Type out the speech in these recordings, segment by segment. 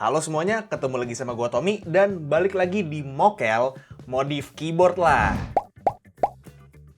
Halo semuanya, ketemu lagi sama gua Tommy dan balik lagi di Mokel Modif Keyboard lah.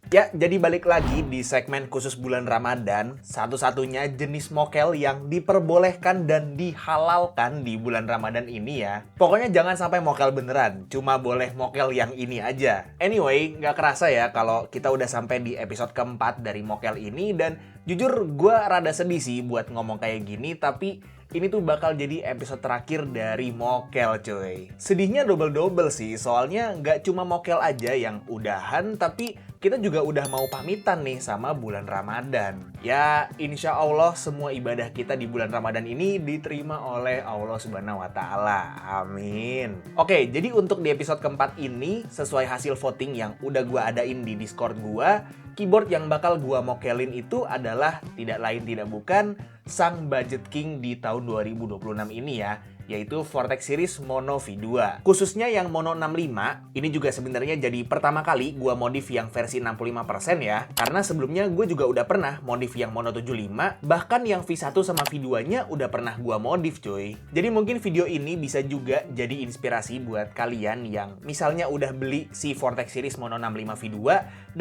Ya, jadi balik lagi di segmen khusus bulan Ramadan, satu-satunya jenis mokel yang diperbolehkan dan dihalalkan di bulan Ramadan ini ya. Pokoknya jangan sampai mokel beneran, cuma boleh mokel yang ini aja. Anyway, nggak kerasa ya kalau kita udah sampai di episode keempat dari mokel ini dan jujur gua rada sedih sih buat ngomong kayak gini, tapi ini tuh bakal jadi episode terakhir dari mokel cuy. Sedihnya double-double sih, soalnya nggak cuma mokel aja yang udahan, tapi kita juga udah mau pamitan nih sama bulan Ramadan. Ya, insya Allah semua ibadah kita di bulan Ramadan ini diterima oleh Allah Subhanahu wa Ta'ala. Amin. Oke, jadi untuk di episode keempat ini, sesuai hasil voting yang udah gua adain di Discord gua, keyboard yang bakal gua mokelin itu adalah tidak lain tidak bukan sang budget king di tahun 2026 ini ya, yaitu Vortex Series Mono V2. Khususnya yang Mono 65, ini juga sebenarnya jadi pertama kali gua modif yang versi 65% ya. Karena sebelumnya gue juga udah pernah modif yang Mono 75, bahkan yang V1 sama V2-nya udah pernah gua modif cuy. Jadi mungkin video ini bisa juga jadi inspirasi buat kalian yang misalnya udah beli si Vortex Series Mono 65 V2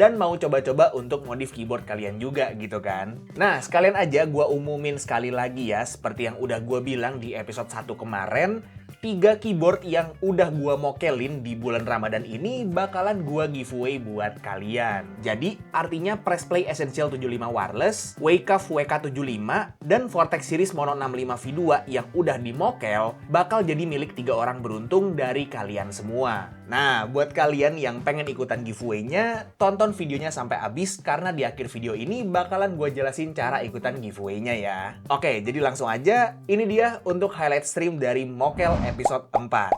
dan mau coba-coba untuk modif keyboard kalian juga gitu kan. Nah, sekalian aja gua umumin sekali lagi ya, seperti yang udah gua bilang di episode 1 kemarin, 3 keyboard yang udah gua mokelin di bulan Ramadan ini bakalan gua giveaway buat kalian. Jadi artinya Press Play Essential 75 Wireless, Wacom WK75, dan Vortex Series Mono 65 V2 yang udah dimokel bakal jadi milik 3 orang beruntung dari kalian semua. Nah, buat kalian yang pengen ikutan giveaway-nya, tonton videonya sampai habis karena di akhir video ini bakalan gua jelasin cara ikutan giveaway-nya ya. Oke, jadi langsung aja, ini dia untuk highlight stream dari Mokel episode 4.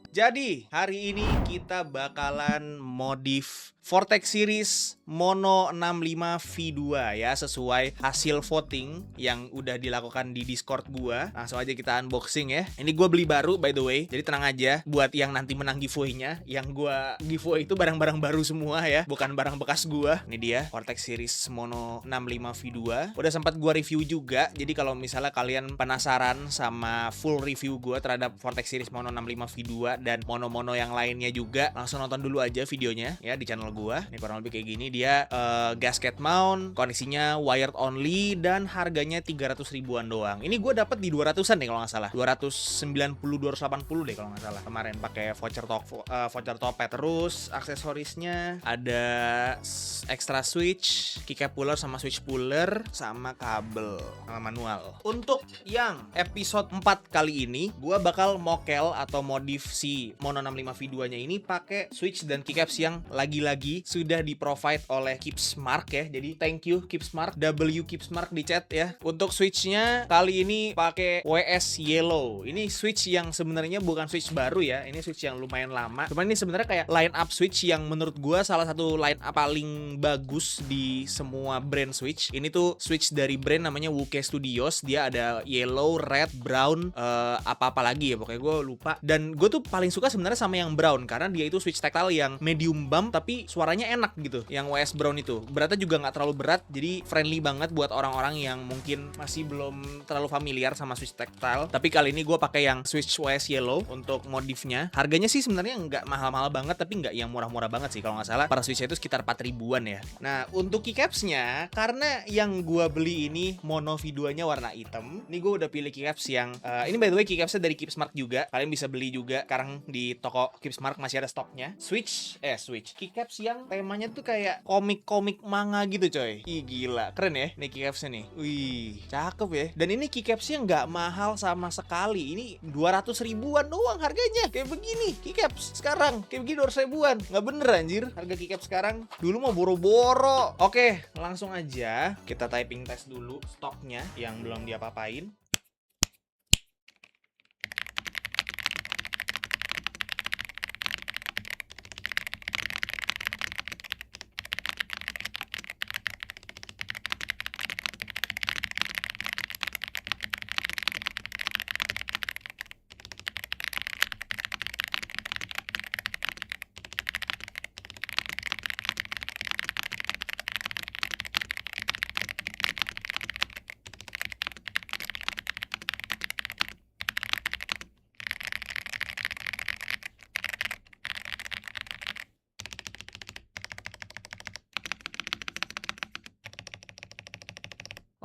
Jadi, hari ini kita bakalan modif Vortex Series Mono 65 V2 ya, sesuai hasil voting yang udah dilakukan di Discord gua. Langsung aja kita unboxing ya. Ini gua beli baru by the way, jadi tenang aja buat yang nanti menang giveaway-nya. Yang gua giveaway itu barang-barang baru semua ya, bukan barang bekas gua. Ini dia Vortex Series Mono 65 V2. Udah sempat gua review juga, jadi kalau misalnya kalian penasaran sama full review gua terhadap Vortex Series Mono 65 V2 dan mono-mono yang lainnya juga, langsung nonton dulu aja videonya ya di channel gua. Ini kurang lebih kayak gini. Dia gasket mount, kondisinya wired only, dan harganya 300 ribuan doang. Ini gue dapet di 200-an deh kalau nggak salah. 290 280 deh kalau nggak salah. Kemarin pakai voucher topet. Terus aksesorisnya ada extra switch, keycap puller sama switch puller, sama kabel sama manual. Untuk yang episode 4 kali ini, gue bakal mokel atau modif si Mono 65 V2-nya ini pakai switch dan keycaps yang lagi-lagi sudah di-provide oleh Keepsmark ya. Jadi thank you Keepsmark, W Keepsmark di chat ya. Untuk switchnya kali ini pakai WS Yellow. Ini switch yang sebenarnya bukan switch baru ya. Ini switch yang lumayan lama. Cuman ini sebenarnya kayak line up switch yang menurut gua salah satu line up paling bagus di semua brand switch. Ini tuh switch dari brand namanya Wuke Studios. Dia ada yellow, red, brown, apa-apa lagi ya pokoknya gue lupa. Dan gue tuh paling suka sebenarnya sama yang brown karena dia itu switch tactile yang medium bump tapi suaranya enak gitu. Yang WS Brown itu beratnya juga nggak terlalu berat, jadi friendly banget buat orang-orang yang mungkin masih belum terlalu familiar sama switch tactile. Tapi kali ini gue pakai yang switch WS Yellow untuk modifnya. Harganya sih sebenarnya nggak mahal-mahal banget, tapi nggak yang murah-murah banget sih kalau nggak salah. Para switchnya itu sekitar 4 ribuan ya. Nah untuk keycapsnya, karena yang gue beli ini Mono V2-nya warna hitam. Ini gue udah pilih keycaps yang ini by the way keycapsnya dari Keepsmark juga. Kalian bisa beli juga sekarang di toko Keepsmark, masih ada stoknya. Switch keycaps yang temanya tuh kayak komik-komik manga gitu coy. Ih gila, keren ya nih keycapsnya nih. Wih, cakep ya. Dan ini keycapsnya nggak mahal sama sekali. Ini 200 ribuan doang harganya. Kayak begini keycaps sekarang, kayak begini 200 ribuan. Nggak bener anjir harga keycaps sekarang. Dulu mau boro-boro. Oke, langsung aja kita typing test dulu stoknya yang belum diapa-apain.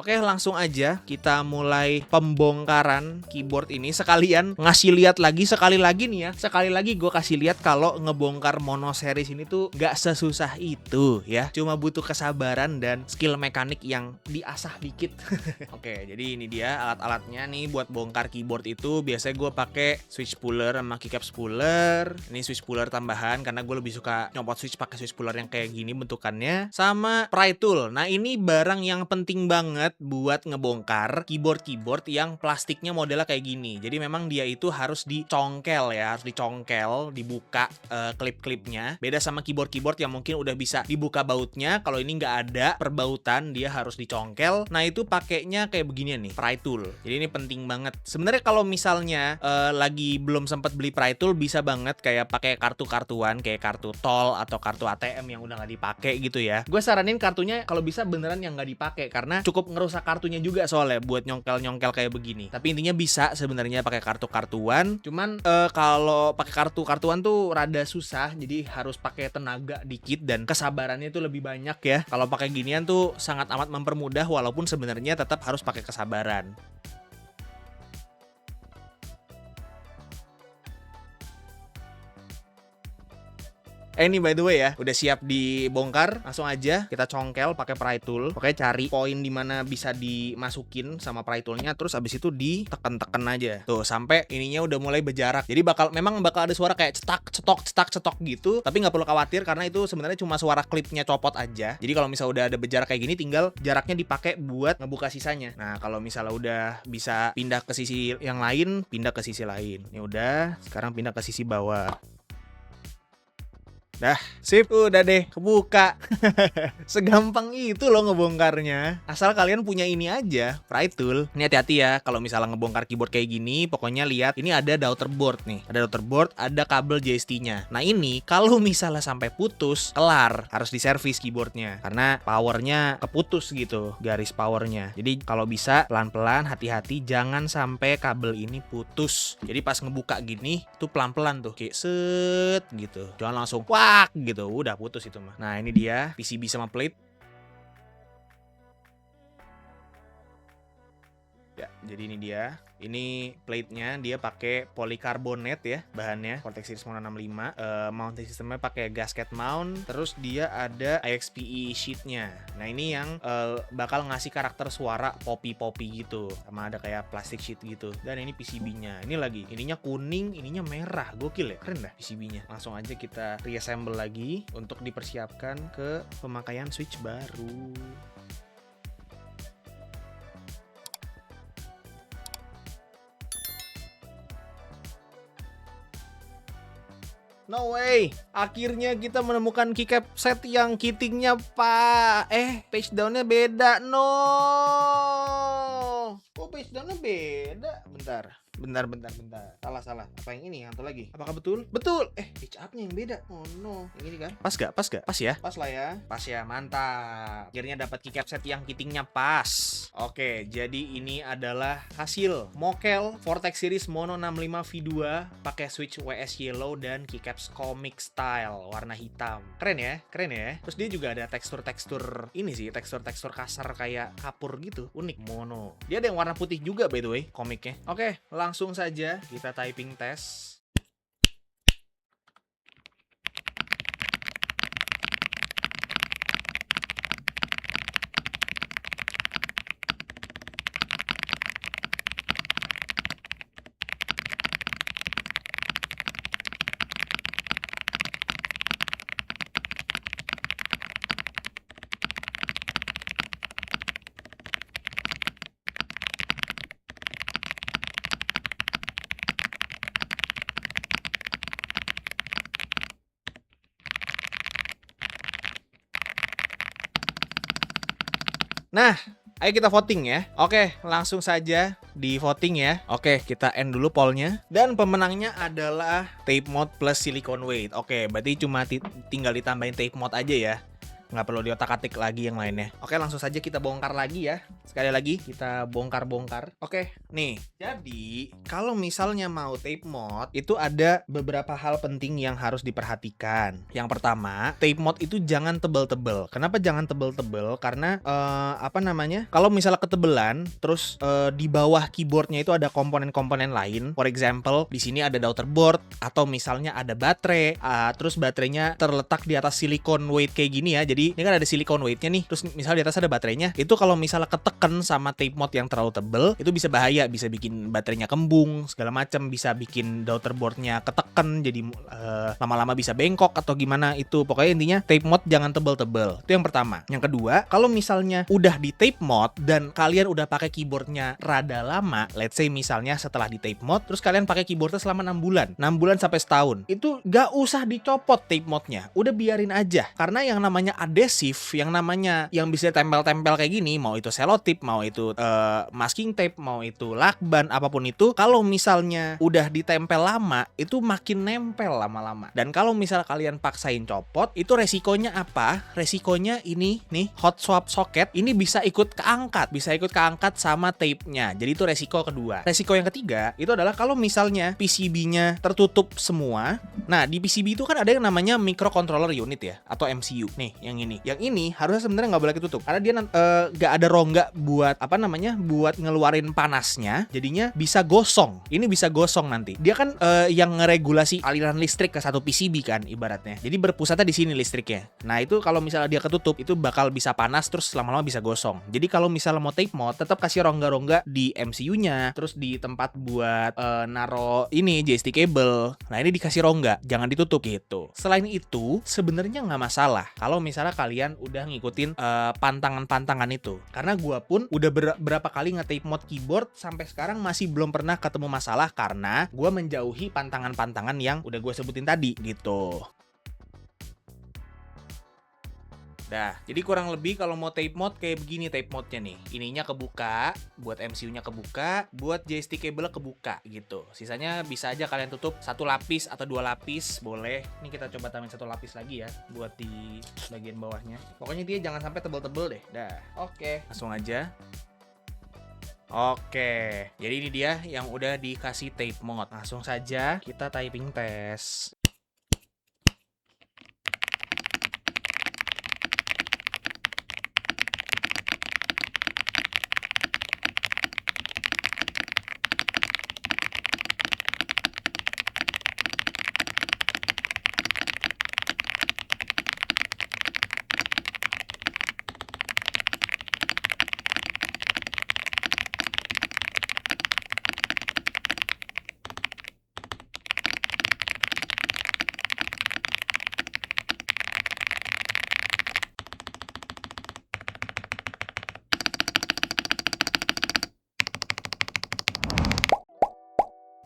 Oke, langsung aja kita mulai pembongkaran keyboard ini. Sekalian ngasih lihat lagi, sekali lagi nih ya. Sekali lagi gue kasih lihat kalau ngebongkar mono series ini tuh gak sesusah itu ya. Cuma butuh kesabaran dan skill mekanik yang diasah dikit. Oke, jadi ini dia alat-alatnya nih buat bongkar keyboard itu. Biasanya gue pakai switch puller sama keycap spooler. Ini switch puller tambahan karena gue lebih suka nyopot switch pakai switch puller yang kayak gini bentukannya. Sama pry tool. Nah, ini barang yang penting banget buat ngebongkar keyboard yang plastiknya modelnya kayak gini. Jadi memang dia itu harus dicongkel ya, harus dicongkel, dibuka klip-klipnya. Beda sama keyboard yang mungkin udah bisa dibuka bautnya. Kalau ini nggak ada perbautan, dia harus dicongkel. Nah, itu pakainya kayak beginian nih, pry tool. Jadi ini penting banget. Sebenarnya kalau misalnya lagi belum sempat beli pry tool, bisa banget kayak pakai kartu-kartuan kayak kartu tol atau kartu ATM yang udah nggak dipakai gitu ya. Gue saranin kartunya kalau bisa beneran yang nggak dipakai karena cukup ngerusak kartunya juga soalnya buat nyongkel-nyongkel kayak begini. Tapi intinya bisa sebenarnya pakai kartu-kartuan. Cuman kalau pakai kartu-kartuan tuh rada susah, jadi harus pakai tenaga dikit dan kesabarannya itu lebih banyak ya. Kalau pakai ginian tuh sangat amat mempermudah walaupun sebenarnya tetap harus pakai kesabaran. Ini by the way ya, udah siap dibongkar, langsung aja kita congkel pakai pry tool. Pokoknya cari poin dimana bisa dimasukin sama pry toolnya, terus abis itu ditekan-tekan aja. Tuh, sampai ininya udah mulai berjarak. Jadi memang bakal ada suara kayak cetak, gitu. Tapi nggak perlu khawatir karena itu sebenarnya cuma suara klipnya copot aja. Jadi kalau misalnya udah ada berjarak kayak gini, tinggal jaraknya dipakai buat ngebuka sisanya. Nah, kalau misalnya udah bisa pindah ke sisi yang lain, pindah ke sisi lain. Ya udah, sekarang pindah ke sisi bawah. Dah, sip, udah deh, kebuka. Segampang itu loh ngebongkarnya. Asal kalian punya ini aja, pry tool. Ini hati-hati ya, kalau misalnya ngebongkar keyboard kayak gini, pokoknya lihat, ini ada daughter board nih. Ada daughter board, ada kabel JST-nya. Nah ini, kalau misalnya sampai putus, kelar, harus diservis keyboardnya. Karena powernya keputus gitu, garis powernya. Jadi kalau bisa, pelan-pelan, hati-hati, jangan sampai kabel ini putus. Jadi pas ngebuka gini, tuh pelan-pelan tuh, kayak set gitu. Jangan langsung, wah, gitu, udah putus itu mah. Nah ini dia PCB sama plate. Ya, jadi ini dia. Ini plate-nya dia pakai polikarbonat ya bahannya, Cortex Series Mono 65. Mounting sistemnya pakai gasket mount. Terus dia ada IXPE sheet-nya. Nah ini yang bakal ngasih karakter suara poppy gitu. Sama ada kayak plastik sheet gitu. Dan ini PCB-nya. Ini lagi, ininya kuning, ininya merah. Gokil ya, keren dah PCB-nya. Langsung aja kita reassemble lagi untuk dipersiapkan ke pemakaian switch baru. No way, akhirnya kita menemukan keycap set yang kittingnya pak. Page down-nya beda. No. Oh, page down-nya beda. Bentar. Salah. Apa yang ini? Yang satu lagi. Apakah betul? Betul. Page up-nya yang beda. Oh no. Yang ini kan? Pas gak? Pas ya? Pas lah ya. Pas ya, mantap. Akhirnya dapat keycap set yang kittingnya pas. Oke, jadi ini adalah hasil Mokel Vortex Series Mono 65 V2 pakai switch WS Yellow dan keycaps comic style warna hitam. Keren ya? Terus dia juga ada tekstur-tekstur ini sih, tekstur-tekstur kasar kayak kapur gitu. Unik, mono. Dia ada yang warna putih juga by the way, komiknya. Oke, langsung saja kita typing test. Nah, ayo kita voting ya. Oke, langsung saja di voting ya. Oke, kita end dulu pollnya. Dan pemenangnya adalah tape mode plus silicone weight. Oke, berarti cuma tinggal ditambahin tape mode aja ya. nggak perlu diotak-atik lagi yang lainnya. Oke, langsung saja kita bongkar lagi ya. Sekali lagi kita bongkar-bongkar. Oke, nih. Jadi, kalau misalnya mau tape mod, itu ada beberapa hal penting yang harus diperhatikan. Yang pertama, tape mod itu jangan tebel-tebel. Kenapa jangan tebel-tebel? Karena kalau misalnya ketebelan, terus di bawah keyboardnya itu ada komponen-komponen lain. For example, di sini ada daughter board atau misalnya ada baterai, terus baterainya terletak di atas silicone weight kayak gini ya. Jadi ini kan ada silicone weightnya nih. Terus misalnya di atas ada baterainya. Itu kalau misalnya ketekan sama tape mod yang terlalu tebel, itu bisa bahaya, bisa bikin baterainya kembung segala macam, bisa bikin daughter boardnya ketekan, jadi lama-lama bisa bengkok atau gimana itu. Pokoknya intinya tape mod jangan tebel-tebel. Itu yang pertama. Yang kedua, kalau misalnya udah di tape mod dan kalian udah pakai keyboardnya rada lama, let's say misalnya setelah di tape mod, terus kalian pakai keyboardnya selama 6 bulan, 6 bulan sampai setahun, itu gak usah dicopot tape modnya, udah biarin aja. Karena yang namanya adesif, yang bisa tempel-tempel kayak gini, mau itu selotip, mau itu masking tape, mau itu lakban, apapun itu, kalau misalnya udah ditempel lama, itu makin nempel lama-lama. Dan kalau misalnya kalian paksain copot, itu resikonya apa? Resikonya ini nih, hot swap socket ini bisa ikut keangkat sama tape-nya. Jadi itu resiko kedua. Resiko yang ketiga itu adalah kalau misalnya PCB-nya tertutup semua. Nah, di PCB itu kan ada yang namanya microcontroller unit ya, atau MCU. Nih, yang ini. Yang ini harusnya sebenarnya nggak boleh ketutup karena dia nggak ada rongga buat buat ngeluarin panasnya. Jadinya bisa gosong. Ini bisa gosong nanti. Dia kan yang ngeregulasi aliran listrik ke satu PCB kan ibaratnya. Jadi berpusatnya di sini listriknya. Nah, itu kalau misalnya dia ketutup, itu bakal bisa panas terus lama-lama bisa gosong. Jadi kalau misalnya mau tape mod, tetap kasih rongga-rongga di MCU-nya, terus di tempat buat naro ini joystick cable. Nah, ini dikasih rongga, jangan ditutup gitu. Selain itu, sebenarnya nggak masalah kalau misalnya kalian udah ngikutin pantangan-pantangan itu. Karena gua pun udah berapa kali nge-tape mod keyboard sampai sekarang masih belum pernah ketemu masalah karena gua menjauhi pantangan-pantangan yang udah gua sebutin tadi gitu. Dah, jadi kurang lebih kalau mau tape mod kayak begini tape modnya nih. Ininya kebuka, buat MCU-nya kebuka, buat joystick cable kebuka gitu. Sisanya bisa aja kalian tutup 1 lapis atau 2 lapis, boleh. Ini kita coba tambahin 1 lapis lagi ya, buat di bagian bawahnya. Pokoknya dia jangan sampai tebel-tebel deh. Dah, oke. Langsung aja. Oke, jadi ini dia yang udah dikasih tape mod. Langsung saja kita typing test.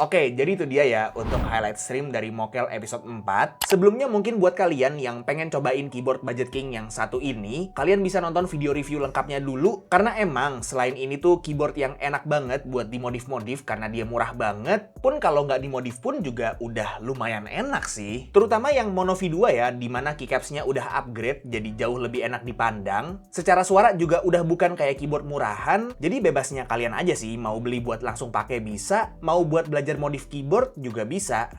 Oke, jadi itu dia ya untuk highlight stream dari Mokel episode 4. Sebelumnya mungkin buat kalian yang pengen cobain keyboard Budget King yang satu ini, kalian bisa nonton video review lengkapnya dulu. Karena emang selain ini tuh keyboard yang enak banget buat dimodif-modif karena dia murah banget. Pun kalau nggak dimodif pun juga udah lumayan enak sih. Terutama yang Mono V2 ya, dimana keycapsnya udah upgrade jadi jauh lebih enak dipandang. Secara suara juga udah bukan kayak keyboard murahan, jadi bebasnya kalian aja sih, mau beli buat langsung pakai bisa, mau buat belajar modif keyboard juga bisa.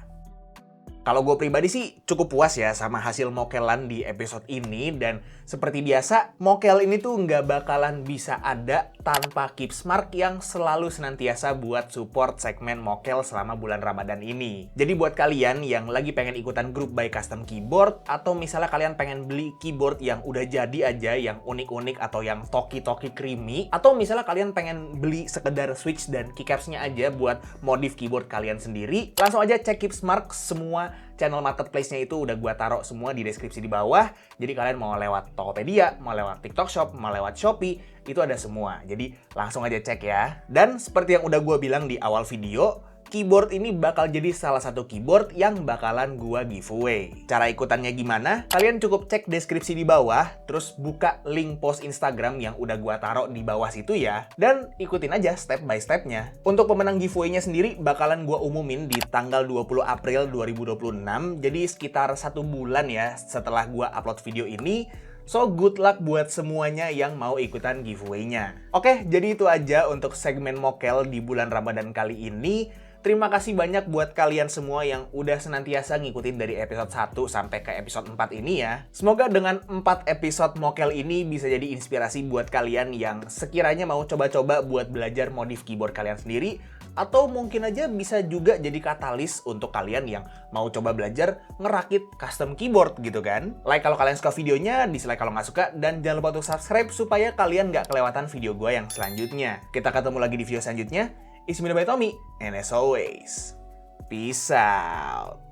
Kalau gue pribadi sih cukup puas ya sama hasil mokelan di episode ini, dan seperti biasa, mokel ini tuh nggak bakalan bisa ada tanpa Keepsmart yang selalu senantiasa buat support segmen mokel selama bulan Ramadan ini. Jadi buat kalian yang lagi pengen ikutan grup buy custom keyboard, atau misalnya kalian pengen beli keyboard yang udah jadi aja, yang unik-unik atau yang toki-toki creamy, atau misalnya kalian pengen beli sekedar switch dan keycapsnya aja buat modif keyboard kalian sendiri, langsung aja cek Keepsmart. Semua channel marketplace-nya itu udah gua taruh semua di deskripsi di bawah. Jadi kalian mau lewat Tokopedia, mau lewat TikTok Shop, mau lewat Shopee, itu ada semua. Jadi langsung aja cek ya. Dan seperti yang udah gua bilang di awal video, keyboard ini bakal jadi salah satu keyboard yang bakalan gua giveaway. Cara ikutannya gimana? Kalian cukup cek deskripsi di bawah, terus buka link post Instagram yang udah gua taruh di bawah situ ya, dan ikutin aja step by stepnya. Untuk pemenang giveaway-nya sendiri bakalan gua umumin di tanggal 20 April 2026, jadi sekitar 1 bulan ya setelah gua upload video ini. So good luck buat semuanya yang mau ikutan giveaway-nya. Oke, jadi itu aja untuk segmen Mokel di bulan Ramadan kali ini. Terima kasih banyak buat kalian semua yang udah senantiasa ngikutin dari episode 1 sampai ke episode 4 ini ya. Semoga dengan 4 episode Mokel ini bisa jadi inspirasi buat kalian yang sekiranya mau coba-coba buat belajar modif keyboard kalian sendiri, atau mungkin aja bisa juga jadi katalis untuk kalian yang mau coba belajar ngerakit custom keyboard gitu kan. Like kalau kalian suka videonya, dislike kalau nggak suka, dan jangan lupa untuk subscribe supaya kalian nggak kelewatan video gue yang selanjutnya. Kita ketemu lagi di video selanjutnya. It's me by Tommy, and as always, peace out.